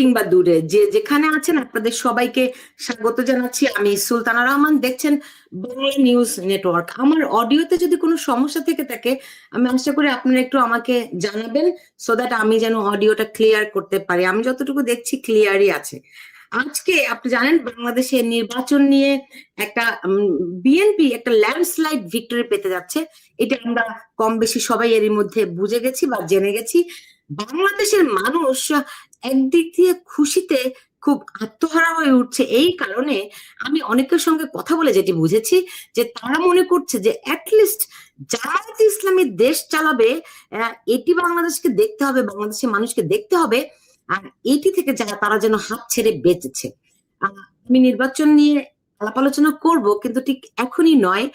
কিংবা দূরে যে যেখানে আছেন আপনাদের সবাইকে স্বাগত জানাচ্ছি। আমি সুলতানা রহমান, দেখছেন বাংলা নিউজ নেটওয়ার্ক। আমার অডিওতে যদি কোনো সমস্যা থেকে থাকে আমি আশা করি আপনারা একটু আমাকে জানাবেন, সো দ্যাট আমি যেন অডিওটা ক্লিয়ার করতে পারি। আমি যতটুকু দেখছি ক্লিয়ারই আছে। আজকে আপনি জানেন বাংলাদেশের নির্বাচন নিয়ে একটা বিএনপি একটা ল্যান্ডস্লাইড ভিক্টরি পেতে যাচ্ছে, এটা আমরা কম বেশি সবাই এরই মধ্যে বুঝে গেছি বা জেনে গেছি। বাংলাদেশের মানুষ একদিক দিয়ে খুশিতে খুব আত্মহারা হয়ে উঠছে। এই কারণে আমি অনেকের সঙ্গে কথা বলে যেটি বুঝেছি যে তারা মনে করছে যে অ্যাটলিস্ট জামায়াতে ইসলামী দেশ চালাবে, এটি বাংলাদেশকে দেখতে হবে, বাংলাদেশের মানুষকে দেখতে হবে, আর এটি থেকে যারা তারা যেন হাত ছেড়ে বেঁচেছে। আমি নির্বাচন নিয়ে আলাপ আলোচনা করব, কিন্তু ঠিক এখনই নয়।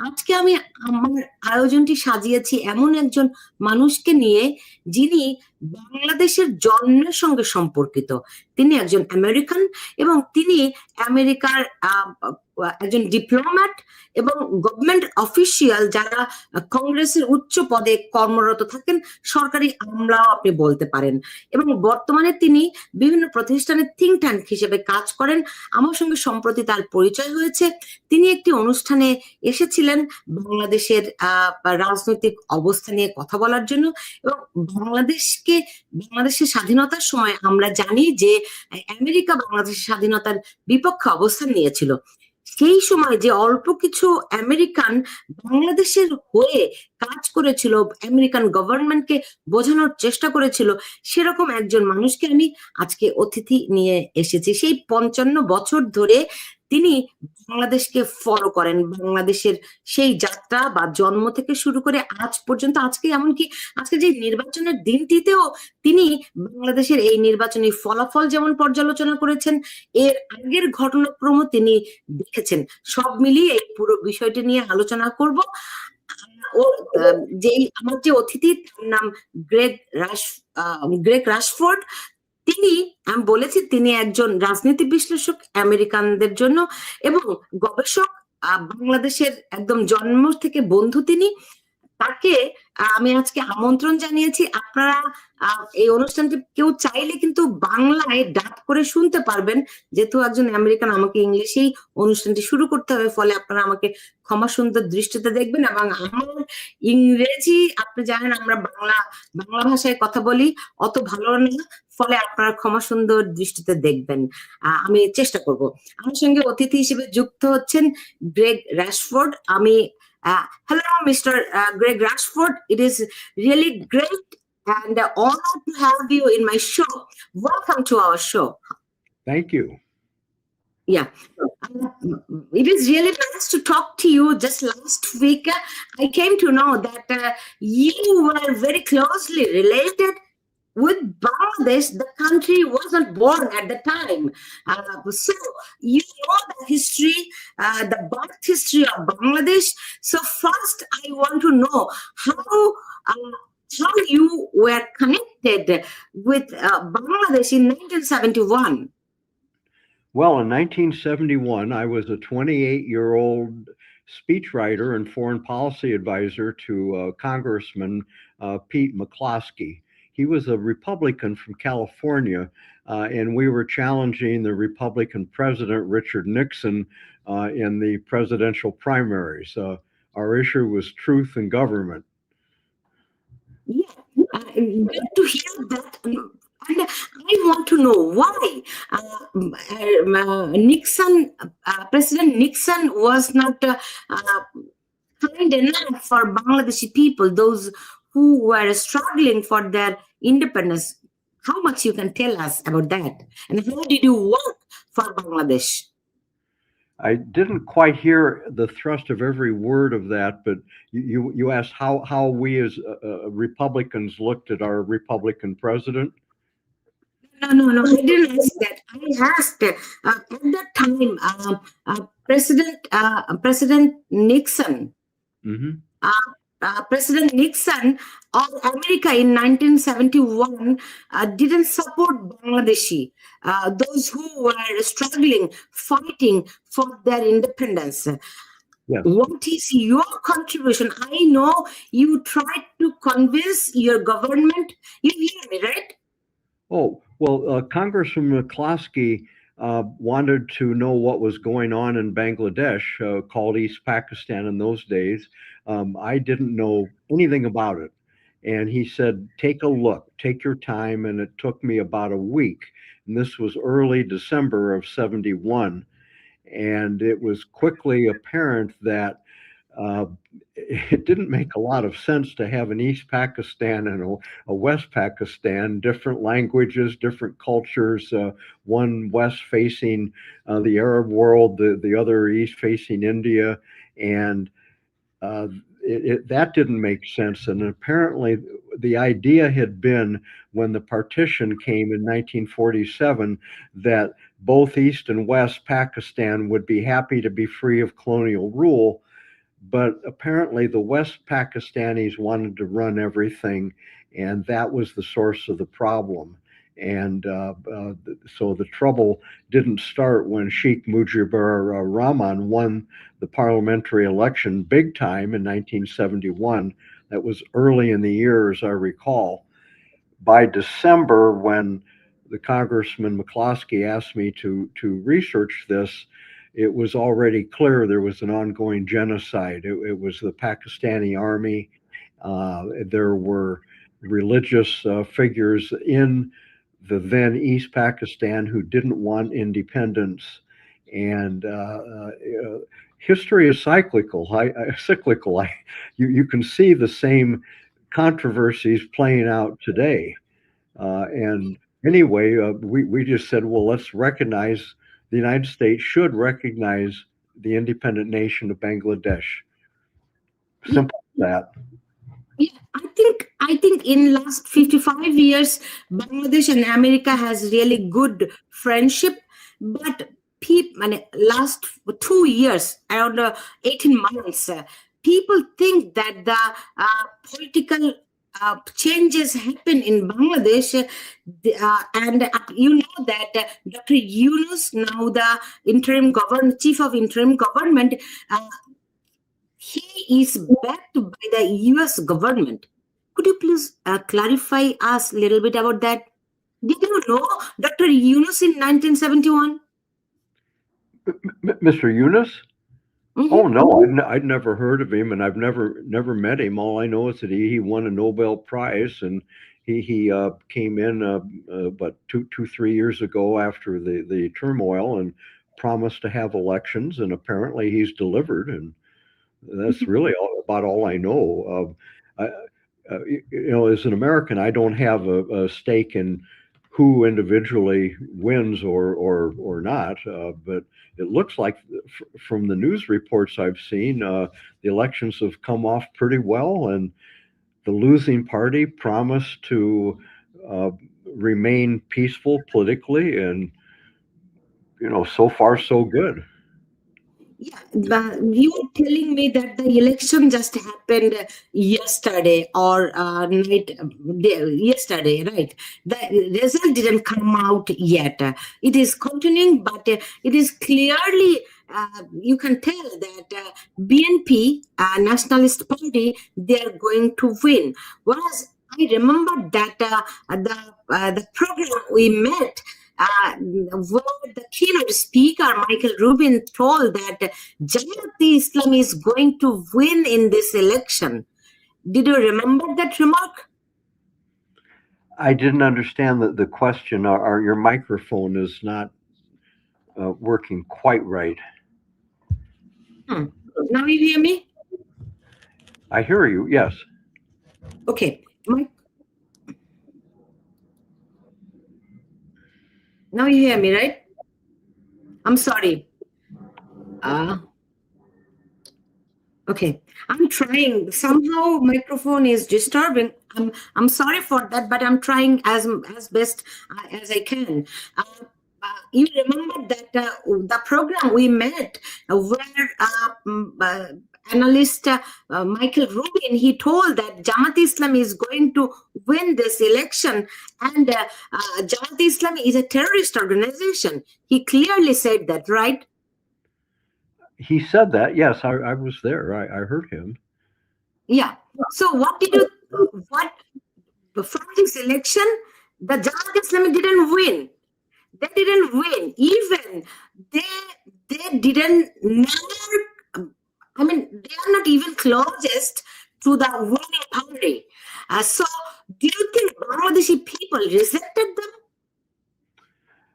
আজকে আমি আমার আয়োজনটি সাজিয়েছি এমন একজন মানুষকে নিয়ে যিনি বাংলাদেশের জন্মের সঙ্গে সম্পর্কিত। তিনি একজন আমেরিকান এবং তিনি আমেরিকার একজন ডিপ্লোম্যাট এবং গভর্নমেন্ট অফিসিয়াল, যারা কংগ্রেসের উচ্চ পদে কর্মরত থাকেন, সরকারি আমলাও আপনি বলতে পারেন। এবং বর্তমানে তিনি বিভিন্ন প্রতিষ্ঠানের থিঙ্ক ট্যাঙ্ক হিসেবে কাজ করেন। আমার সঙ্গে সম্প্রতি তার পরিচয় হয়েছে। তিনি একটি অনুষ্ঠানে এসেছিলেন বাংলাদেশের রাজনৈতিক অবস্থা নিয়ে কথা বলার জন্য। এবং বাংলাদেশের স্বাধীনতার সময় আমরা জানি যে আমেরিকা বাংলাদেশের স্বাধীনতার বিপক্ষে অবস্থান নিয়েছিল। সেই সময় যে অল্প কিছু আমেরিকান বাংলাদেশের হয়ে কাজ করেছিল, আমেরিকান গভর্নমেন্টকে বোঝানোর চেষ্টা করেছিল, সেরকম একজন মানুষকে আমি আজকে অতিথি নিয়ে এসেছি। সেই 55 বছর ধরে তিনি বাংলাদেশকে ফলো করেন, বাংলাদেশের সেই যাত্রা বা জন্ম থেকে শুরু করে আজ পর্যন্ত, আজকে এমনকি আজকে যে নির্বাচনের দিনটিতেও তিনি বাংলাদেশের এই নির্বাচনী ফলাফল যেমন পর্যালোচনা করেছেন, এর আগের ঘটনাক্রম তিনি দেখেছেন। সব মিলিয়ে এই পুরো বিষয়টি নিয়ে আলোচনা করব। আমার যে অতিথি, তার নাম গ্রেগ রাশফোর্ড। তিনি, আমি বলেছি, তিনি একজন রাজনীতি বিশ্লেষক আমেরিকানদের জন্য এবং গবেষক, বাংলাদেশের একদম জন্ম থেকে বন্ধু তিনি। তাকে আমি আজকে আমন্ত্রণ জানিয়েছি। আপনারা এই অনুষ্ঠানটি কেউ চাইলে কিন্তু বাংলায় ডাব করে শুনতে পারবেন, যেহেতু একজন আমেরিকান, আমাকে ইংলিশেই অনুষ্ঠানটি শুরু করতে হবে, ফলে আপনারা আমাকে ক্ষমা সুন্দর দৃষ্টিতে দেখবেন। এবং আমার ইংরেজি, আপনি জানেন আমরা বাংলা ভাষায় কথা বলি, অত ভালো না, ফলে আপনারা ক্ষমা সুন্দর দৃষ্টিতে দেখবেন। আমি চেষ্টা করব। আমার সঙ্গে অতিথি হিসেবে যুক্ত হচ্ছেন গ্রেগ রাশফোর্ড। আমি hello, Mr. Greg Rashford. It is really great and honor to have you in my show. Welcome to our show. Thank you. Yeah, it is really nice to talk to you. Just last week, I came to know that you were very closely related with Bangladesh. The country wasn't born at the time. So you know the history, the birth history of Bangladesh. So first I want to know how you were connected with Bangladesh in 1971. Well, in 1971, I was a 28-year-old speechwriter and foreign policy advisor to Congressman Pete McCloskey. He was a Republican from California, and we were challenging the Republican president, Richard Nixon, in the presidential primaries. Our issue was truth in government. Yeah, good to hear that. And I want to know why President Nixon was not kind enough for Bangladeshi people, those who were struggling for their independence. How much you can tell us about that? And how did you work for Bangladesh? I didn't quite hear the thrust of every word of that, but you asked how we as Republicans looked at our Republican president? No, I didn't ask that. I asked at that time, President Nixon. Mm-hmm. President Nixon of America in 1971 didn't support Bangladeshi, those who were struggling, fighting for their independence. Yes. What is your contribution? I know you tried to convince your government. You hear me, right? Oh, well, Congressman McCloskey wanted to know what was going on in Bangladesh, called East Pakistan in those days. I didn't know anything about it. And he said, take a look, take your time. And it took me about a week. And this was early December of 71. And it was quickly apparent that uh, it didn't make a lot of sense to have an East Pakistan and a West Pakistan, different languages, different cultures, one west facing the Arab world, the other east facing India. And uh, that didn't make sense. And apparently, the idea had been when the partition came in 1947 that both East and West Pakistan would be happy to be free of colonial rule. But apparently, the West Pakistanis wanted to run everything, and that was the source of the problem. And so the trouble didn't start when Sheikh Mujibur Rahman won the parliamentary election big time in 1971. That was early in the year, as I recall. By December, when the Congressman McCloskey asked me to research this, it was already clear there was an ongoing genocide. It was the Pakistani army. There were religious figures in the then East Pakistan who didn't want independence. And history is cyclical. You can see the same controversies playing out today. And anyway, we just said, well, let's recognize the United States should recognize the independent nation of Bangladesh. Simple as that. Yeah, I think in last 55 years, Bangladesh and America has really good friendship, but last 2 years, around 18 months, people think that the political changes happen in Bangladesh, and you know that Dr. Yunus, now the chief of interim government, he is backed by the US government. Could you please clarify us a little bit about that? Did you know Dr. Yunus in 1971? Mr. Yunus? Mhm. Oh no, I'd never heard of him, and I've never met him. All I know is that he won a Nobel Prize, and he came in about 3 years ago after the turmoil and promised to have elections, and apparently he's delivered, and that's really about all I know. As an American, I don't have a stake in who individually wins or not, but it looks like from the news reports I've seen, the elections have come off pretty well, and the losing party promised to remain peaceful politically, and so far so good. Yeah, but you were telling me that the election just happened yesterday or yesterday, right? The result didn't come out yet. It is continuing, but it is clearly, you can tell that BNP, Nationalist Party, they are going to win. Whereas I remember that the program we met, where the keynote speaker, Michael Rubin, told that Jamaat-e-Islam is going to win in this election. Did you remember that remark? I didn't understand the question. Or your microphone is not working quite right. Now you hear me? I hear you, yes. Okay. Now you hear me, right? I'm sorry. Okay. I'm trying. Somehow microphone is disturbing. I'm sorry for that, but I'm trying as best as I can. You remember that the program we met where analyst Michael Rubin, he told that Jamaat-e-Islam is going to win this election, and Jamaat-e-Islam is a terrorist organization. He clearly said that, right? He said that. Yes, I was there. I heard him. Yeah. So what from this election, The Jamaat Islami didn't win. They didn't win. Even they didn't never. I mean, they are not even closest to the winning party. So, do you think Bangladeshi people rejected them?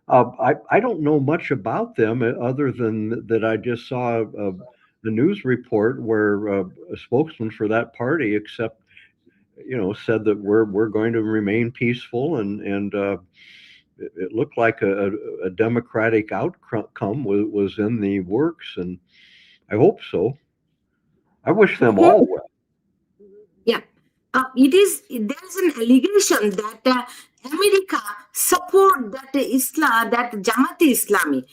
I don't know much about them other than that I just saw the news report where a spokesman for that party said that we're going to remain peaceful and it looked like a democratic outcome was in the works, and I hope so. I wish them all well. Yeah, there's an allegation that America support that that Jamaat Islami.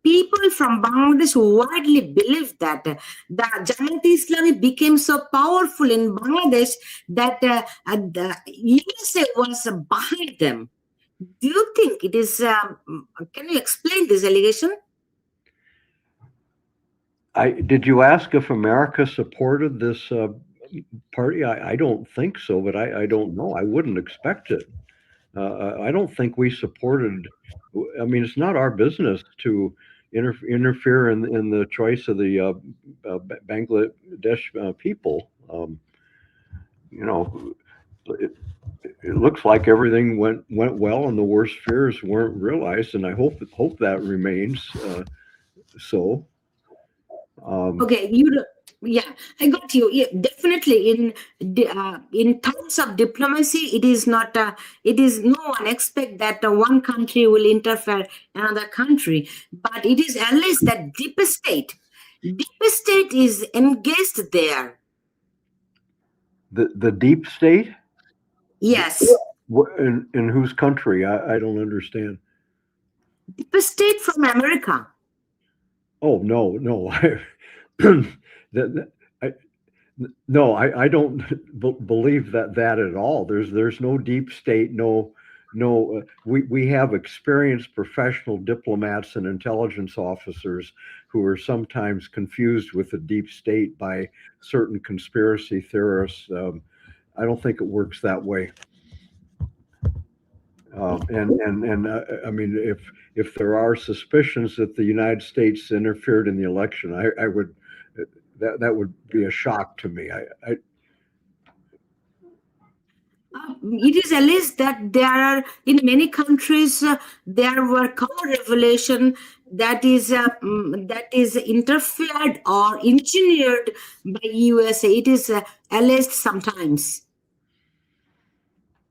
People from Bangladesh widely believe that the Jamaat Islami became so powerful in Bangladesh that the USA was behind them. Do you think it is? Can you explain this allegation? Did you ask if America supported this party? I don't think so, but I don't know. I wouldn't expect it. I don't think we supported. I mean, it's not our business to interfere in the choice of the Bangladesh people. It looks like everything went well, and the worst fears weren't realized, and I hope that remains so. Okay, yeah, I got you. Yeah, definitely. In terms of diplomacy, it is not. It is no one expect that one country will interfere another country, but it is at least that deep state is engaged there. The deep state? Yes. In whose country? I don't understand. Deep state from America. Oh no. I don't believe that at all. There's no deep state. No. We have experienced professional diplomats and intelligence officers who are sometimes confused with the deep state by certain conspiracy theorists. I don't think it works that way. I mean, if there are suspicions that the United States interfered in the election, I would that would be a shock to me. It is alleged that there are in many countries there were cover revelation that is interfered or engineered by USA. It is alleged sometimes.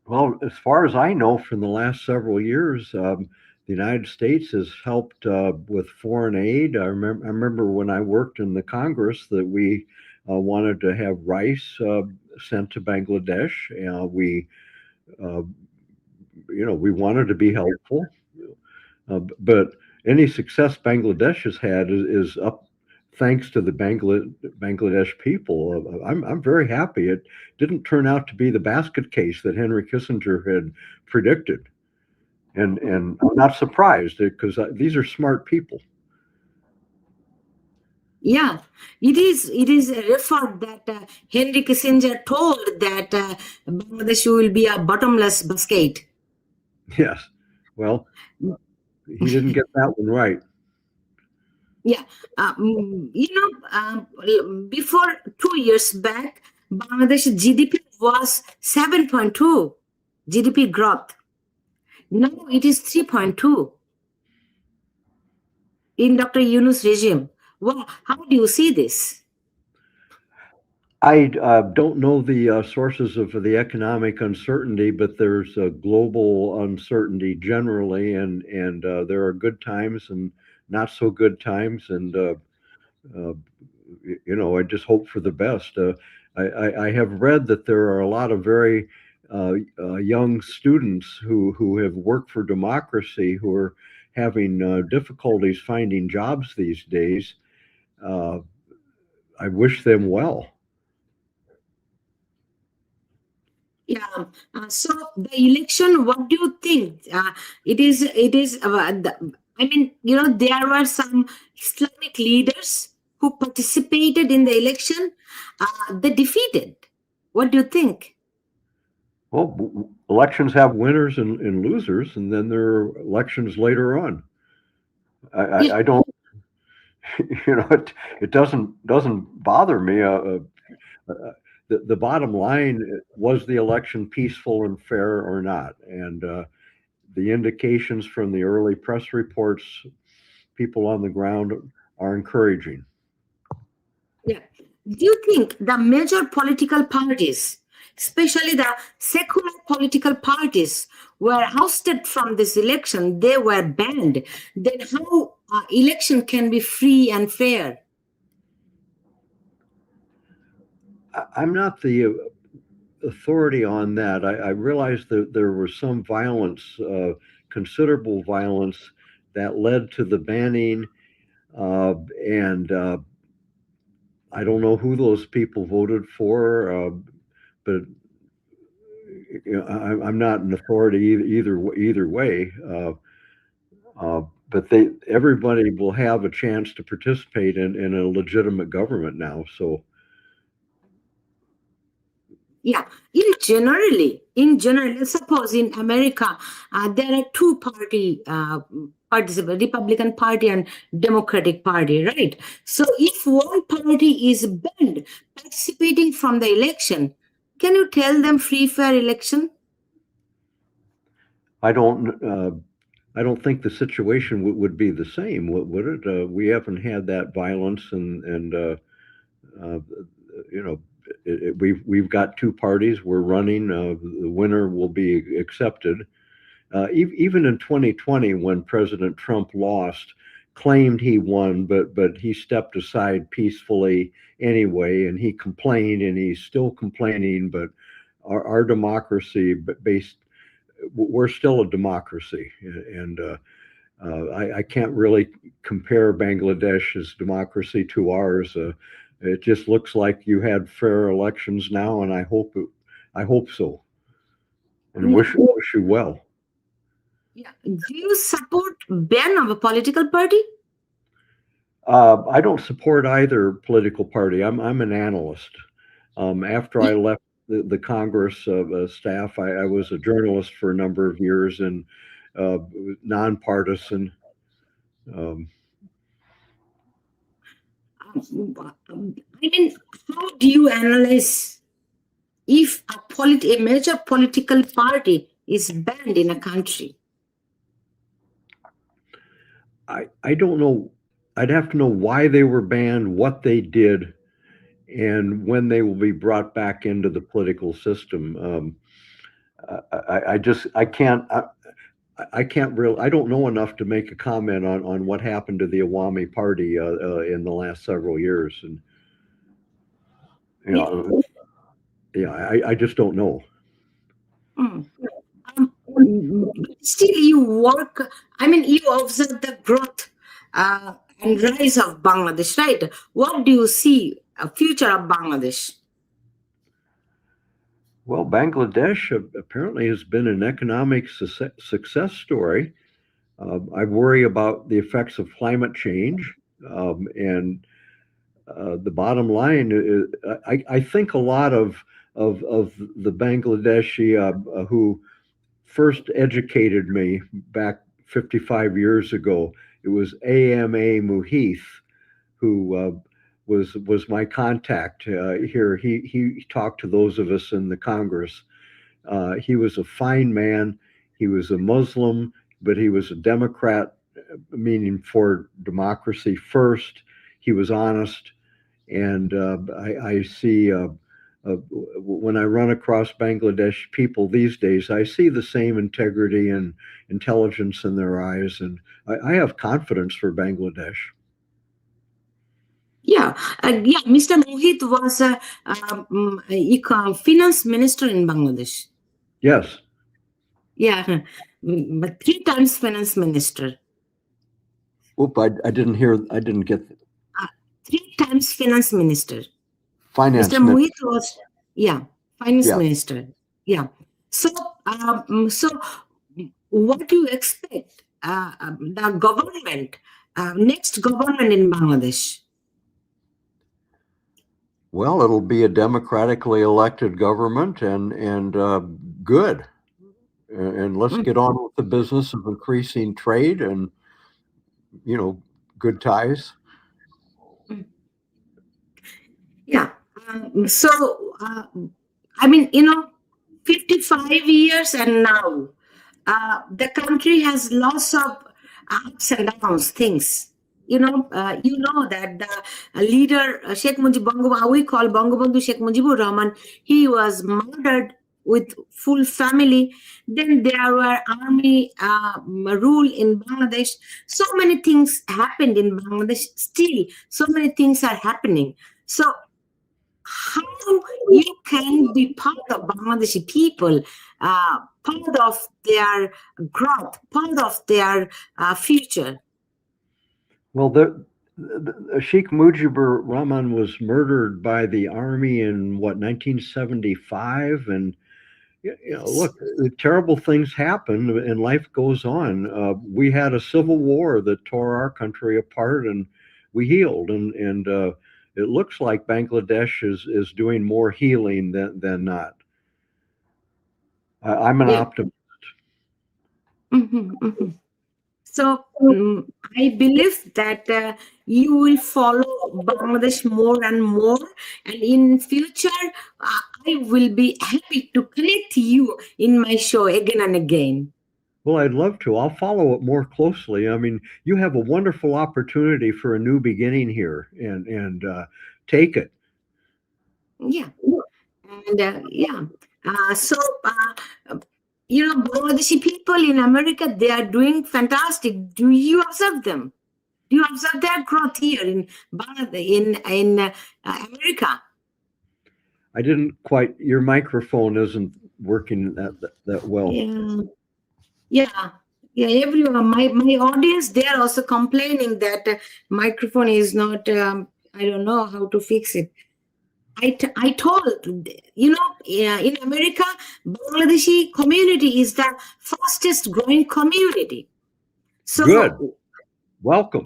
Well, as far as I know, from the last several years, the United States has helped with foreign aid. I remember when I worked in the Congress that we wanted to have rice sent to Bangladesh. We wanted to be helpful, but any success Bangladesh has had is up thanks to the Bangladesh people. I'm very happy. It didn't turn out to be the basket case that Henry Kissinger had predicted, and I'm not surprised because these are smart people. Yeah, it is referred that Henry Kissinger told that Bangladesh will be a bottomless basket. Yes, well, he didn't get that one right. Yeah, before 2 years back, Bangladesh GDP was 7.2 GDP growth. Now it is 3.2 in Dr. Yunus regime. Well, how do you see this? I don't know the sources of the economic uncertainty, but there's a global uncertainty generally, and there are good times and not so good times, and I just hope for the best. I have read that there are a lot of very young students who have worked for democracy who are having difficulties finding jobs these days. I wish them well. Yeah. So the election, what do you think? It is. I mean, there were some Islamic leaders who participated in the election. They defeated. What do you think? Well, elections have winners and losers, and then there are elections later on. Yeah, I don't, it doesn't bother me. The bottom line was the election peaceful and fair or not, and the indications from the early press reports, people on the ground, are encouraging. yeah. Do you think the major political parties, especially the secular political parties, were ousted from this election? They were banned. Then how election can be free and fair? I'm not the authority on that. I realized that there was some violence, considerable violence, that led to the banning, and I don't know who those people voted for, but I'm not an authority either way. But everybody will have a chance to participate in a legitimate government now. So Yeah, in general, suppose in America, there are two party participate, Republican Party and Democratic Party, right? So if one party is banned participating from the election, can you tell them free fair election? I don't think the situation would be the same, would it? We haven't had that violence, and you know, we've got two parties. We're running. The winner will be accepted. Even in 2020, when President Trump lost, claimed he won, but he stepped aside peacefully anyway, and he complained, and he's still complaining. But our democracy, we're still a democracy, and I can't really compare Bangladesh's democracy to ours. It just looks like you had fair elections now, and I hope so, and wish you well. Yeah. Do you support ban of a political party? I don't support either political party. I'm an analyst. After I left the Congress staff, I was a journalist for a number of years, and nonpartisan. I mean, how do you analyze if a major political party is banned in a country? I don't know. I'd have to know why they were banned, what they did, and when they will be brought back into the political system. I can't really. I don't know enough to make a comment on what happened to the Awami Party in the last several years, and I just don't know. Still, you work. I mean, you observe the growth and rise of Bangladesh, right? What do you see a future of Bangladesh? Well, Bangladesh apparently has been an economic success story. I worry about the effects of climate change, and the bottom line is, I think a lot of the Bangladeshi who first educated me back 55 years ago. It was AMA Muheeth, who was my contact here. He talked to those of us in the Congress. He was a fine man. He was a Muslim, but he was a Democrat, meaning for democracy first. He was honest, and I see when I run across Bangladesh people these days, I see the same integrity and intelligence in their eyes, and I have confidence for Bangladesh. Yeah, Mr. Mohit was a finance minister in Bangladesh. Yes. Yeah, but 3 times finance minister. Oop, I didn't get 3 times finance minister. Finance Mr. Mohit was, finance minister. Yeah. So, what do you expect the government, next government in Bangladesh? Well, it'll be a democratically elected government, and good. And let's get on with the business of increasing trade and, good ties. Yeah. So, I mean, 55 years and now, the country has lots of ups and downs, things. You know that the leader, Sheikh Mujib Bangabandhu, we call Bangabandhu Sheikh Mujibur Rahman, he was murdered with full family. Then there were army rule in Bangladesh. So many things happened in Bangladesh. Still, so many things are happening. So how you can be part of Bangladeshi people, part of their growth, part of their future? Well, Sheikh Mujibur Rahman was murdered by the army in 1975, and look, terrible things happen, and life goes on. We had a civil war that tore our country apart, and we healed, and it looks like Bangladesh is doing more healing than not. I'm an optimist. So I believe that you will follow Bangladesh more and more, and in future I will be happy to connect you in my show again and again. Well, I'd love to. I'll follow it more closely. I mean, you have a wonderful opportunity for a new beginning here, and take it. Yeah, and so. Bangladeshi people in America, they are doing fantastic. Do you observe them? Do you observe their growth here in America? I didn't quite. Your microphone isn't working that well. Yeah. Everyone, my audience, they are also complaining that microphone is not. I don't know how to fix it. I told, in America, Bangladeshi community is the fastest growing community. So, good. Welcome.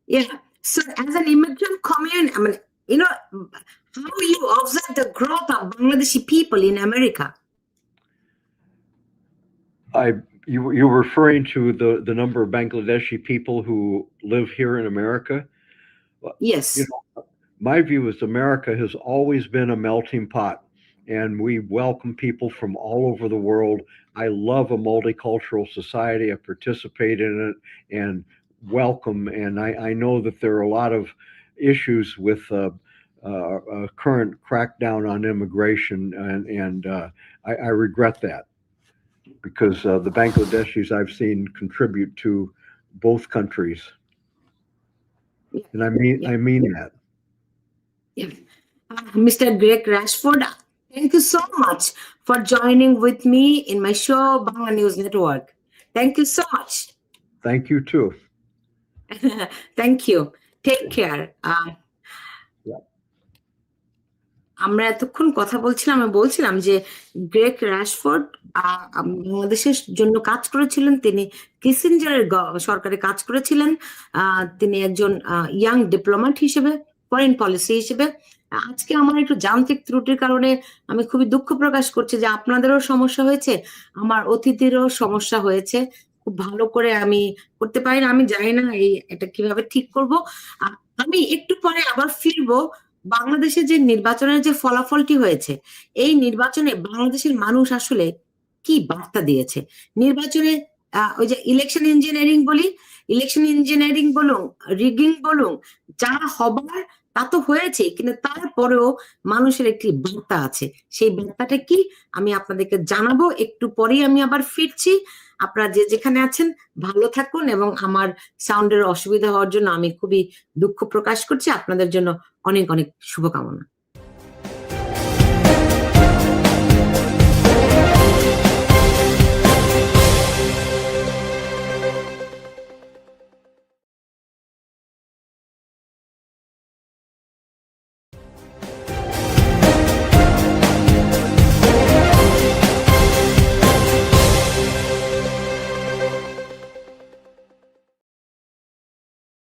Yeah. So as an immigrant community, I mean, how you observe the growth of Bangladeshi people in America? You were referring to the number of Bangladeshi people who live here in America? Yes. My view is America has always been a melting pot, and we welcome people from all over the world. I love a multicultural society. I participate in it and welcome. And I know that there are a lot of issues with current crackdown on immigration, and I regret that, because the Bangladeshis I've seen contribute to both countries. And I mean that. Yeah. Mr. Greg Rashford, thank you so much for joining with me in my show, Bangla News Network. Thank you so much. Thank you too. Thank you. Take care. আমরা এতক্ষণ কথা বলছিলাম, আমি বলছিলাম যে Greg Rashford বাংলাদেশের জন্য কাজ করেছিলেন, তিনি কিসিঞ্জারের সরকারে কাজ করেছিলেন, তিনি একজন ইয়াং ডিপ্লোম্যাট হিসেবে, ফরেন পলিসি হিসেবে। আজকে আমার একটু যান্ত্রিক ত্রুটির কারণে আমি খুবই দুঃখ প্রকাশ করছি যে আপনাদেরও সমস্যা হয়েছে, আমার অতিথিরও সমস্যা হয়েছে, খুব ভালো করে আমি করতে পারি না, আমি জানি না এটা কিভাবে ঠিক করব। আমি একটু পরে আবার ফিরবো বাংলাদেশে যে নির্বাচনের যে ফলাফলটি হয়েছে, এই নির্বাচনে বাংলাদেশের মানুষ আসলে কি বার্তা দিয়েছে। নির্বাচনে ওই যে ইলেকশন ইঞ্জিনিয়ারিং বলুন, রিগিং বলুন, যা হবার তা তো হয়েছে, কিন্তু তারপরেও মানুষের একটি বার্তা আছে। সেই বার্তাটা কি আমি আপনাদেরকে জানাবো একটু পরেই। আমি আবার ফিরছি। আপনারা যে যেখানে আছেন ভালো থাকুন, এবং আমার সাউন্ডের অসুবিধা হওয়ার জন্য আমি খুবই দুঃখ প্রকাশ করছি। আপনাদের জন্য অনেক অনেক শুভকামনা।